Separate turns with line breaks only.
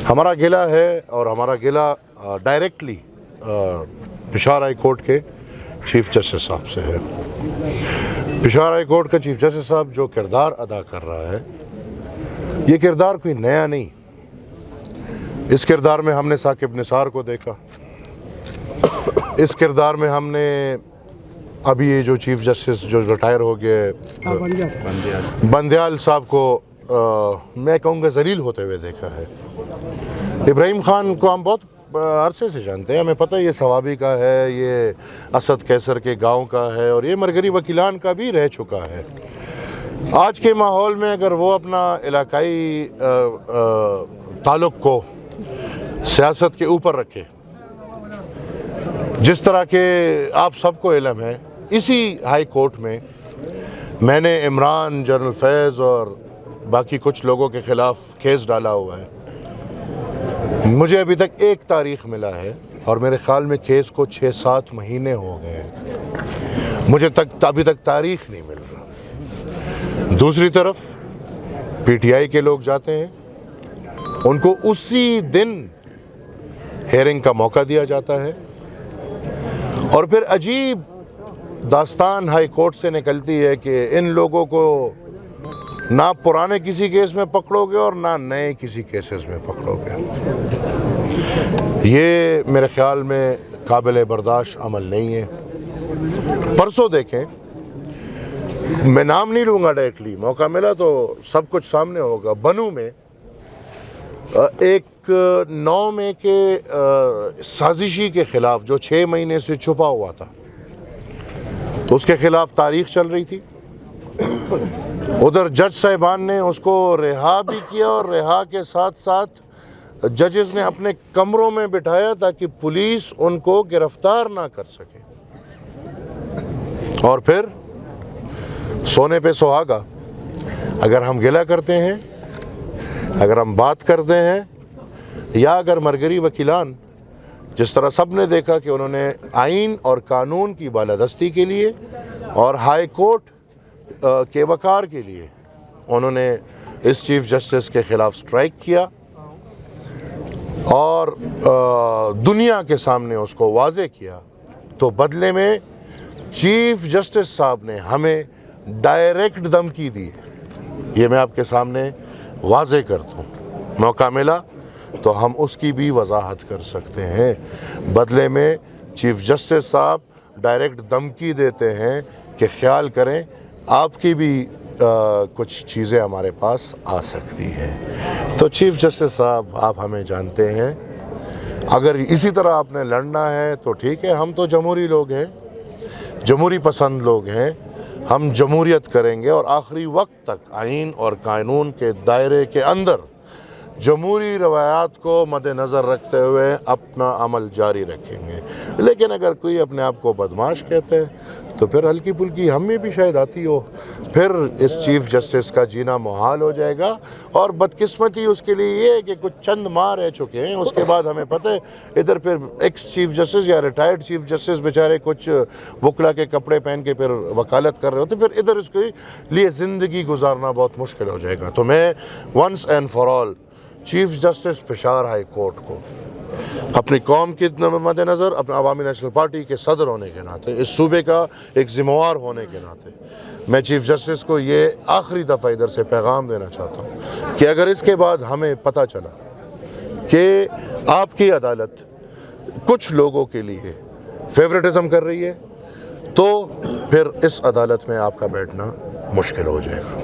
हमारा गिला है और हमारा गिला डायरेक्टली पेशावर हाई कोर्ट के चीफ जस्टिस साहब से है। पेशावर हाई कोर्ट का चीफ जस्टिस साहब जो किरदार अदा कर रहा है, ये किरदार कोई नया नहीं। इस किरदार में हमने साकिब निसार को देखा, इस किरदार में हमने अभी ये जो चीफ जस्टिस जो रिटायर हो गए बंदयाल साहब को मैं कहूँगा जलील होते हुए देखा है। इब्राहिम खान को हम बहुत अरसे से जानते हैं, हमें पता है ये सवाबी का है, ये असद कैसर के गांव का है और ये मरगरी वकीलान का भी रह चुका है। आज के माहौल में अगर वो अपना इलाकाई ताल्लुक़ को सियासत के ऊपर रखे, जिस तरह के आप सबको इल्म है, इसी हाई कोर्ट में मैंने इमरान, जनरल फैज़ और बाकी कुछ लोगों के ख़िलाफ़ केस डाला हुआ है। मुझे अभी तक एक तारीख़ मिला है और मेरे ख़्याल में केस को 6-7 महीने हो गए हैं, मुझे अभी तक तारीख़ नहीं मिल रहा। दूसरी तरफ पीटीआई के लोग जाते हैं, उनको उसी दिन हेयरिंग का मौका दिया जाता है और फिर अजीब दास्तान हाई कोर्ट से निकलती है कि इन लोगों को ना पुराने किसी केस में पकड़ोगे और ना नए किसी केसेस में पकड़ोगे। ये मेरे ख्याल में काबिल बर्दाश्त अमल नहीं है। परसों देखें, मैं नाम नहीं लूँगा डायरेक्टली, मौका मिला तो सब कुछ सामने होगा। बनू में एक 9 मई के साजिशी के ख़िलाफ़ जो 6 महीने से छुपा हुआ था, उसके ख़िलाफ़ तारीख़ चल रही थी। उधर जज साहिबान ने उसको रिहा भी किया और रिहा के साथ साथ जजेस ने अपने कमरों में बिठाया ताकि पुलिस उनको गिरफ्तार ना कर सके। और फिर सोने पे सुहागा, अगर हम गिला करते हैं, अगर हम बात करते हैं, या अगर मरगरी वकीलान जिस तरह सब ने देखा कि उन्होंने आइन और कानून की बालादस्ती के लिए और हाई कोर्ट के वकार के लिए उन्होंने इस चीफ जस्टिस के ख़िलाफ़ स्ट्राइक किया और दुनिया के सामने उसको वाज़े किया, तो बदले में चीफ जस्टिस साहब ने हमें डायरेक्ट धमकी दी। ये मैं आपके सामने वाज़े करता हूँ, मौका मिला तो हम उसकी भी वजाहत कर सकते हैं। बदले में चीफ जस्टिस साहब डायरेक्ट धमकी देते हैं कि ख्याल करें आपकी भी कुछ चीज़ें हमारे पास आ सकती है। तो चीफ जस्टिस साहब, आप हमें जानते हैं, अगर इसी तरह आपने लड़ना है तो ठीक है, हम तो जमहूरी लोग हैं, जमहूरी पसंद लोग हैं, हम जमहूरियत करेंगे और आखिरी वक्त तक आइन और कानून के दायरे के अंदर जमहूरी रवायात को मद्देनज़र रखते हुए अपना अमल जारी रखेंगे। लेकिन अगर कोई अपने आप को बदमाश कहते हैं तो फिर हल्की फुल्की हम में भी शायद आती हो, फिर इस चीफ जस्टिस का जीना मुहाल हो जाएगा। और बदकिस्मती उसके लिए ये है कि कुछ चंद माह रह चुके हैं, उसके बाद हमें पता है इधर फिर एक्स चीफ जस्टिस या रिटायर्ड चीफ जस्टिस बेचारे कुछ वकला के कपड़े पहन के फिर वकालत कर रहे होते, फिर इधर इसके लिए ज़िंदगी गुजारना बहुत मुश्किल हो जाएगा। तो मैं once and for all chief justice Peshawar high court को अपनी कौम के मद्देनज़र, अपने अवामी नेशनल पार्टी के सदर होने के नाते, इस सूबे का एक ज़िम्मेवार होने के नाते, मैं चीफ जस्टिस को ये आखिरी दफ़ा इधर से पैगाम देना चाहता हूँ कि अगर इसके बाद हमें पता चला कि आपकी अदालत कुछ लोगों के लिए फेवरेटिज़म कर रही है, तो फिर इस अदालत में आपका बैठना मुश्किल हो जाएगा।